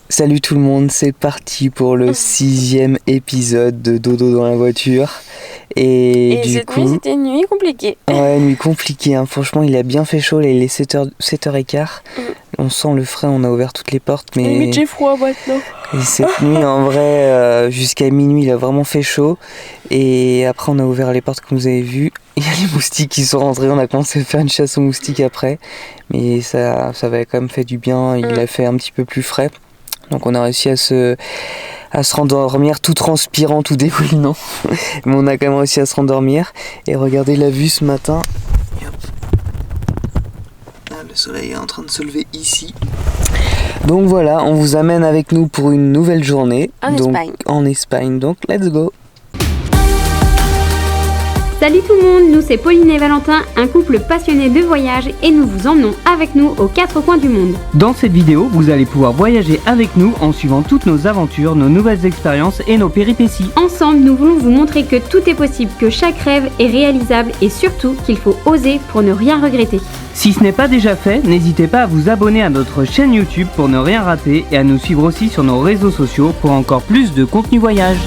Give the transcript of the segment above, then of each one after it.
Salut tout le monde, c'est parti pour le 6e épisode de Dodo dans la voiture. Et du cette coup, nuit, c'était une nuit compliquée. Ouais, nuit compliquée, hein. Franchement il a bien fait chaud, là, il est 7h15. On sent le frais, on a ouvert toutes les portes. Mais Limite j'ai froid maintenant. Et cette nuit en vrai, jusqu'à minuit il a vraiment fait chaud. Et après on a ouvert les portes comme vous avez vu. Il y a les moustiques qui sont rentrés, on a commencé à faire une chasse aux moustiques après. Mais ça avait quand même fait du bien, il a fait un petit peu plus frais. Donc on a réussi à se rendormir tout transpirant, tout dégoulinant. Mais on a quand même réussi à se rendormir. Et regardez la vue ce matin. Le soleil est en train de se lever ici. Donc voilà, on vous amène avec nous pour une nouvelle journée. En Espagne, donc let's go. Salut tout le monde, nous c'est Pauline et Valentin, un couple passionné de voyage et nous vous emmenons avec nous aux 4 coins du monde. Dans cette vidéo, vous allez pouvoir voyager avec nous en suivant toutes nos aventures, nos nouvelles expériences et nos péripéties. Ensemble, nous voulons vous montrer que tout est possible, que chaque rêve est réalisable et surtout qu'il faut oser pour ne rien regretter. Si ce n'est pas déjà fait, n'hésitez pas à vous abonner à notre chaîne YouTube pour ne rien rater et à nous suivre aussi sur nos réseaux sociaux pour encore plus de contenu voyage.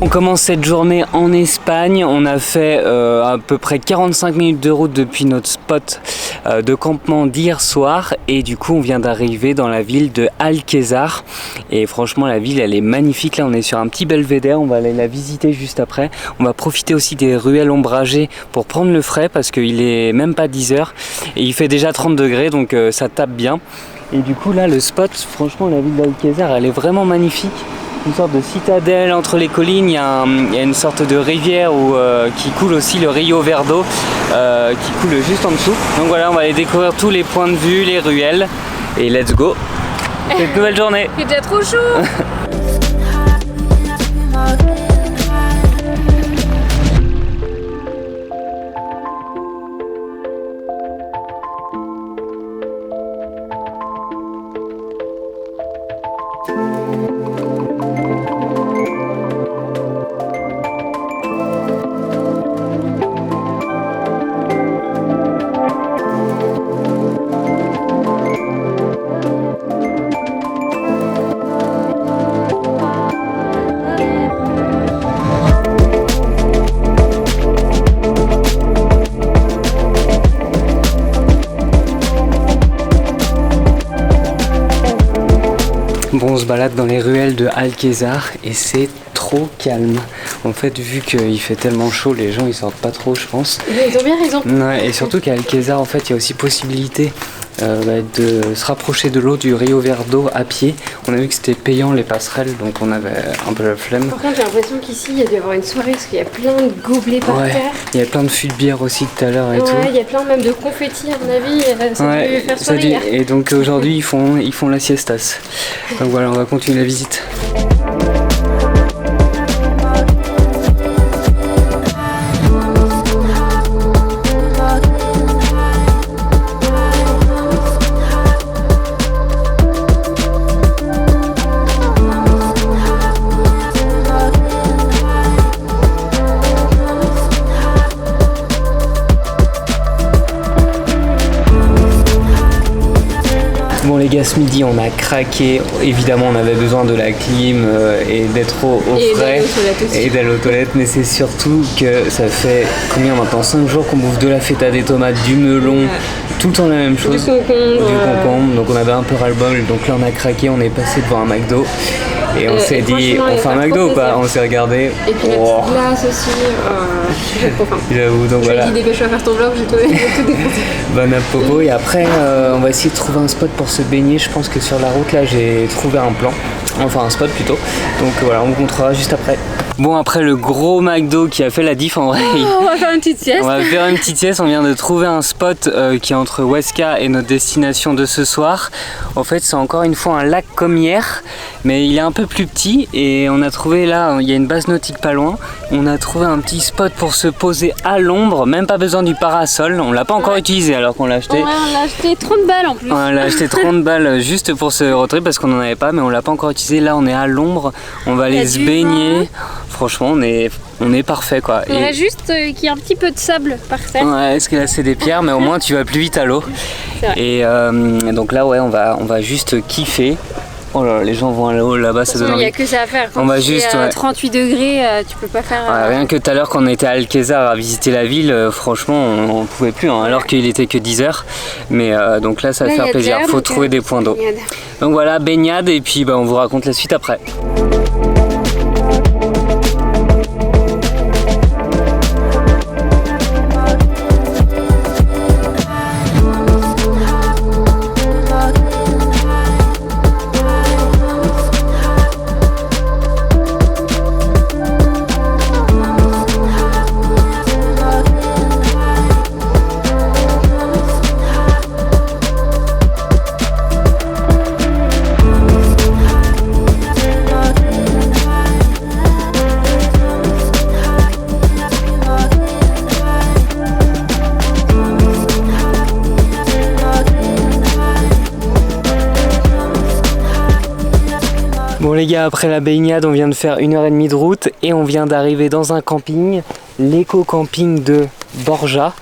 On commence cette journée en Espagne, on a fait à peu près 45 minutes de route depuis notre spot de campement d'hier soir et du coup on vient d'arriver dans la ville de Alquezar et franchement la ville elle est magnifique. Là on est sur un petit belvédère, on va aller la visiter juste après. On va profiter aussi des ruelles ombragées pour prendre le frais parce qu'il est même pas 10h et il fait déjà 30 degrés donc ça tape bien. Et du coup là le spot, franchement la ville d'Alquezar elle est vraiment magnifique. Une sorte de citadelle entre les collines, il y a une sorte de rivière qui coule aussi, le Rio Verdo, qui coule juste en dessous. Donc voilà, on va aller découvrir tous les points de vue, les ruelles, et let's go. Cette nouvelle journée. C'est déjà trop chaud. Bon, on se balade dans les ruelles de Alquezar et c'est trop calme. En fait, vu qu'il fait tellement chaud, les gens ils sortent pas trop, je pense. Ils ont bien raison. Ouais, et surtout qu'à Alquezar, en fait, il y a aussi possibilité de se rapprocher de l'eau du Rio Verdo à pied. On a vu que c'était payant les passerelles, donc on avait un peu la flemme. Par contre, j'ai l'impression qu'ici il y a dû y avoir une soirée parce qu'il y a plein de gobelets par terre. Il y a plein de fûts de bière aussi tout à l'heure et tout. Il y a plein même de confettis à mon avis. Ça a dû faire soirée hier. Et donc aujourd'hui ils font la siestas. Donc voilà, on va continuer la visite. Bon les gars, ce midi on a craqué, évidemment on avait besoin de la clim et d'être au frais et d'aller aux toilettes, mais c'est surtout que ça fait combien maintenant, 5 jours qu'on bouffe de la feta, des tomates, du melon, tout le temps la même chose, du concombre, donc on avait un peu ras-le-bol, donc là on a craqué, on est passé devant un McDo et on s'est dit on fait un McDo ou pas, on s'est regardé. Et puis la petite glace aussi. j'ai trop faim. J'avoue, donc Je voilà. lui ai dit dépêche-toi à faire ton vlog, j'ai tout défoncé. Bon apropos, et après on va essayer de trouver un spot pour se baigner. Je pense que sur la route là j'ai trouvé un plan, enfin un spot plutôt. Donc voilà, on vous montrera juste après. Bon, après le gros McDo qui a fait la diff en vrai. On va faire une petite sieste. On va faire une petite sieste, on vient de trouver un spot qui est entre Huesca et notre destination de ce soir. En fait c'est encore une fois un lac comme hier, mais il est un peu plus petit et on a trouvé là, il y a une base nautique pas loin. On a trouvé un petit spot pour se poser à l'ombre, même pas besoin du parasol. On l'a pas encore utilisé alors qu'on l'a acheté. Ouais, on l'a acheté 30 balles en plus. On l'a acheté 30 balles juste pour ce road trip parce qu'on en avait pas, mais on l'a pas encore utilisé. Là on est à l'ombre, on va aller se baigner. Franchement on est parfait quoi. Il faudrait juste qu'il y ait un petit peu de sable par terre. Ouais, est-ce que là c'est des pierres, mais au moins tu vas plus vite à l'eau. Et donc là ouais on va juste kiffer. Oh là là, les gens vont à l'eau là-bas, ça donne Il envie. n'y a que ça à faire. Quand On va il juste, fait, ouais. 38 degrés, tu peux pas faire. Ouais, rien que tout à l'heure quand on était à Alcázar à visiter la ville, franchement on pouvait plus, hein, alors qu'il était que 10h. Mais donc là ça va Là, faire il y a plaisir, de l'air, faut donc, trouver des points d'eau. baignade. Donc voilà, baignade et puis on vous raconte la suite après. Bon les gars, après la baignade, on vient de faire 1h30 de route et on vient d'arriver dans un camping, l'éco-camping de Borja.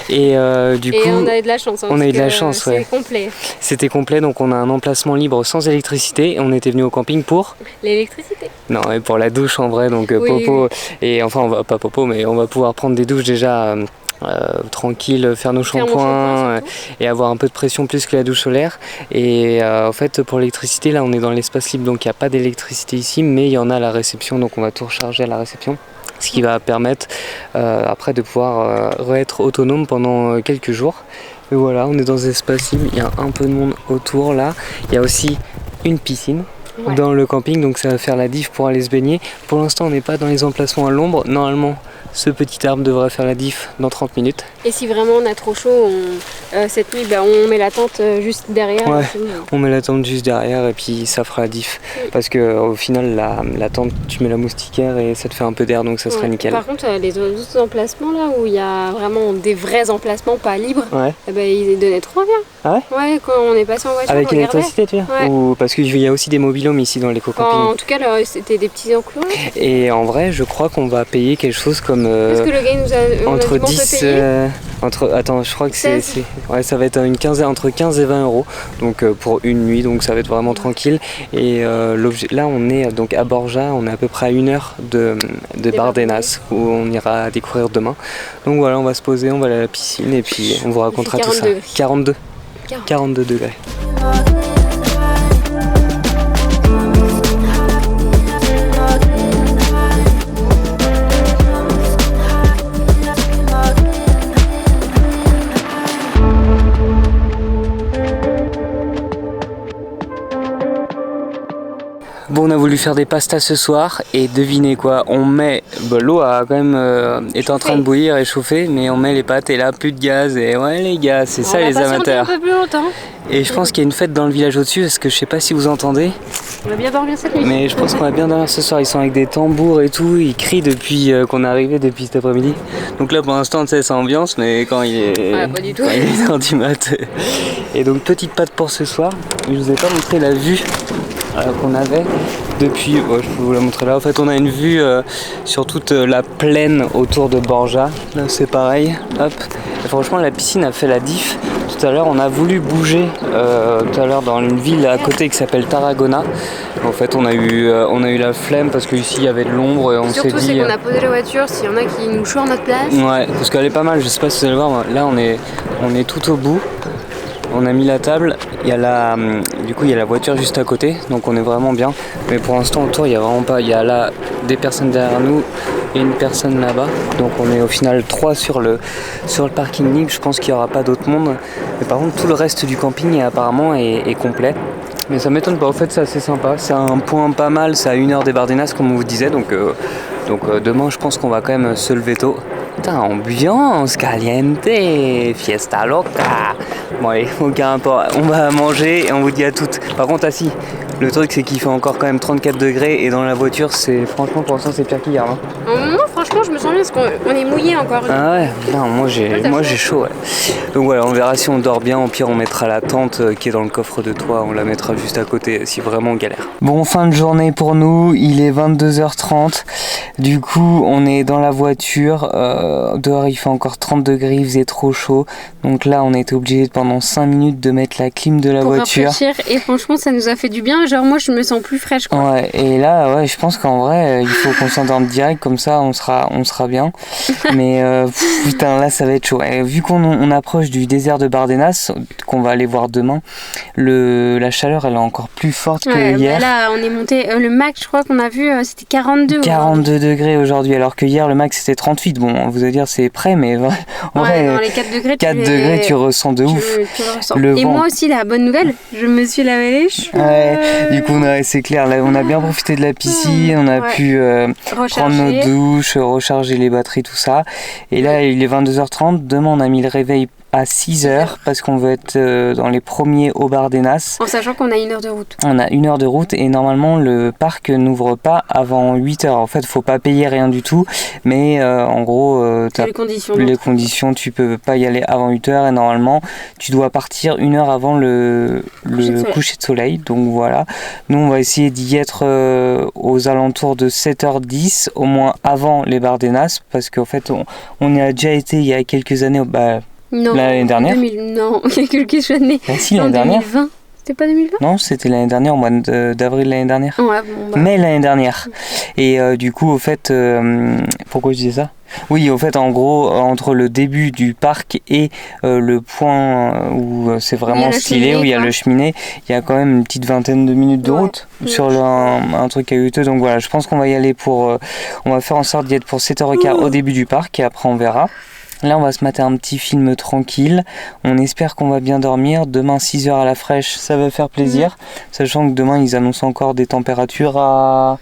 Et du coup, on a eu de la chance. Hein, on a eu de la parce que, chance, ouais. C'est complet. C'était complet, donc on a un emplacement libre sans électricité et on était venu au camping pour... L'électricité. Non, et pour la douche en vrai, donc Oui, popo. Et enfin, on va pas popo, mais on va pouvoir prendre des douches déjà tranquille, faire nos Faire mon shampoings shampoing, et avoir un peu de pression plus que la douche solaire. Et en fait, pour l'électricité, là on est dans l'espace libre, donc il n'y a pas d'électricité ici, mais il y en a à la réception, donc on va tout recharger à la réception. Ce qui va permettre après de pouvoir être autonome pendant quelques jours. Et voilà, on est dans des espaces libres, il y a un peu de monde autour là. Il y a aussi une piscine. Ouais. Dans le camping, donc ça va faire la diff pour aller se baigner. Pour l'instant on n'est pas dans les emplacements à l'ombre, normalement ce petit arbre devrait faire la diff dans 30 minutes. Et si vraiment on a trop chaud, cette nuit, on met la tente juste derrière. Ouais, on met la tente juste derrière et puis ça fera la diff. Parce que au final la tente, tu mets la moustiquaire et ça te fait un peu d'air, donc ça serait nickel. Par contre, les autres emplacements là où il y a vraiment des vrais emplacements pas libres, Ouais. ils donnaient trop bien. Ah ouais? Ouais, quand on est passé en voiture, Avec on regardait. l'électricité tu vois? Ouais. Ou parce qu'il y a aussi des mobilhomes ici dans l'éco-camping. En tout cas, là, c'était des petits enclos. Et en vrai, je crois qu'on va payer quelque chose comme Est-ce que le gars nous a entre on a dû 10 payer attends, je crois que c'est 16. ouais, ça va être une quinzaine, entre 15 et 20 euros, donc pour une nuit, donc ça va être vraiment tranquille. Et l'objet, là on est donc à Borja, on est à peu près à 1 heure de Bardenas où on ira découvrir demain. Donc voilà, on va se poser, on va aller à la piscine et puis on vous racontera tout ça. 42 degrés. Bon, on a voulu faire des pastas ce soir et devinez quoi, on met, l'eau a quand même est en train de bouillir et chauffer, mais on met les pâtes et là plus de gaz et ouais les gars, c'est ça les amateurs. Un peu plus longtemps. Et je pense qu'il y a une fête dans le village au-dessus, parce que je sais pas si vous entendez, On va bien dormir cette nuit. mais je pense qu'on va bien dormir ce soir. Ils sont avec des tambours et tout, ils crient depuis qu'on est arrivé depuis cet après-midi. Donc là pour l'instant tu sais c'est ambiance, mais quand il est pas du tout. quand il est 1h du mat. Et donc petite pâte pour ce soir. Je vous ai pas montré la vue qu'on avait depuis, je peux vous la montrer là. En fait on a une vue sur toute la plaine autour de Borja. Là c'est pareil, hop. Et franchement la piscine a fait la diff. Tout à l'heure on a voulu bouger tout à l'heure dans une ville à côté qui s'appelle Tarragona. En fait on a eu la flemme parce qu'ici il y avait de l'ombre et on s'est dit... Surtout c'est qu'on a posé la voiture, s'il y en a qui nous chouent notre place. Ouais, parce qu'elle est pas mal, je sais pas si vous allez voir, là on est tout au bout. On a mis la table, il y a la voiture juste à côté, donc on est vraiment bien. Mais pour l'instant autour il y a vraiment pas, il y a là des personnes derrière nous, une personne là-bas. Donc on est au final 3 sur le parking libre. Je pense qu'il n'y aura pas d'autre monde. Mais par contre tout le reste du camping apparemment est complet. Mais ça m'étonne pas, au fait c'est assez sympa. C'est un point pas mal, c'est à 1 heure des Bardenas comme on vous disait. Donc demain je pense qu'on va quand même se lever tôt. Putain, ambiance caliente, fiesta loca. Bon allez, aucun rapport, on va manger et on vous dit à toutes. Par contre assis, le truc c'est qu'il fait encore quand même 34 degrés et dans la voiture c'est franchement pour l'instant c'est pire qu'hier. Hein. Moi franchement je me sens bien parce qu'on est mouillé encore. Ah ouais, non, moi j'ai chaud ouais. Donc voilà, on verra si on dort bien, au pire on mettra la tente qui est dans le coffre de toit, on la mettra juste à côté si vraiment on galère. Bon, fin de journée pour nous, il est 22h30, du coup on est dans la voiture, dehors il fait encore 30 degrés, il faisait trop chaud, donc là on a été obligé pendant 5 minutes de mettre la clim de la voiture. Rafraîchir, et franchement ça nous a fait du bien, genre moi je me sens plus fraîche quoi. Ouais, et là ouais, je pense qu'en vrai il faut qu'on s'endorme direct, comme ça on sera bien, mais putain là ça va être chaud. Et vu qu'on approche du désert de Bardenas, qu'on va aller voir demain, la chaleur elle est encore plus forte que hier. Bah là on est monté, le max je crois qu'on a vu c'était 42 degrés aujourd'hui, alors que hier le max c'était 38. Bon, vous allez dire c'est près, mais en vrai, dans les 4 degrés, 4 degrés tu ressens de ouf. Tu le ressens. Le et vent. moi aussi la bonne nouvelle, je me suis lavé les cheveux. Ouais, du coup c'est clair, là, on a bien profité de la piscine, on a pu prendre nos douches, recharger les batteries, tout ça. Et là il est 22h30, demain on a mis le réveil à 6h parce qu'on veut être dans les premiers au Bardenas. En sachant qu'on a 1 heure de route. On a 1 heure de route et normalement le parc n'ouvre pas avant 8h. En fait, faut pas payer rien du tout, mais en gros, t'as les conditions, tu peux pas y aller avant 8h et normalement, tu dois partir 1 heure avant le coucher de soleil. Donc voilà, nous on va essayer d'y être aux alentours de 7h10, au moins avant les Bardenas, parce qu'en fait, on y a déjà été il y a quelques années. Non, l'année dernière. Non, il y a quelques années. Si, l'année dernière. 2020. C'était pas 2020 ? Non, c'était l'année dernière, au mois d'avril l'année dernière. Ouais, bon, mai l'année dernière. Et du coup, au fait, pourquoi je disais ça ? Oui, au fait, en gros, entre le début du parc et le point où c'est vraiment stylé, où il y a le cheminée, il y a quand même une petite vingtaine de minutes de route sur un truc caillouteux. Donc voilà, je pense qu'on va y aller on va faire en sorte d'y être pour 7h15 au début du parc et après on verra. Là, on va se mater un petit film tranquille. On espère qu'on va bien dormir. Demain, 6h à la fraîche, ça va faire plaisir. Sachant que demain, ils annoncent encore des températures à...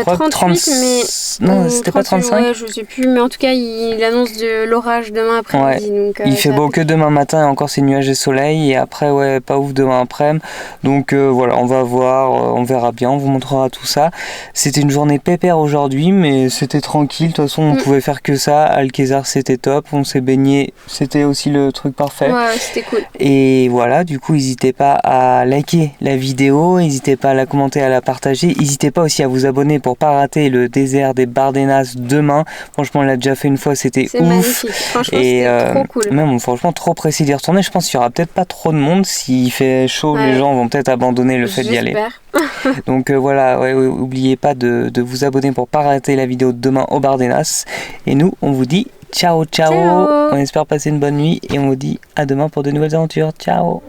38, mais... Non, c'était pas 35 ? Ouais, je sais plus, mais en tout cas, il annonce de l'orage demain après-midi. Ouais. Donc, il fait beau que demain matin et encore c'est nuages et soleil. Et après, ouais, pas ouf demain après-midi. Donc voilà, on va voir, on verra bien, on vous montrera tout ça. C'était une journée pépère aujourd'hui, mais c'était tranquille. De toute façon, on pouvait faire que ça. Alcazar, c'était top. On s'est baigné, c'était aussi le truc parfait. Ouais, c'était cool. Et voilà, du coup, n'hésitez pas à liker la vidéo, n'hésitez pas à la commenter, à la partager. N'hésitez pas aussi à vous abonner pour pas rater le désert des Bardenas demain. Franchement, on l'a déjà fait une fois, c'était ouf. Magnifique. Franchement, c'était trop cool. Même franchement trop pressé d'y retourner. Je pense qu'il y aura peut-être pas trop de monde. S'il fait chaud, les gens vont peut-être abandonner le fait d'y aller. Donc voilà, oubliez pas de vous abonner pour pas rater la vidéo de demain au Bardenas. Et nous, on vous dit ciao. On espère passer une bonne nuit et on vous dit à demain pour de nouvelles aventures. Ciao.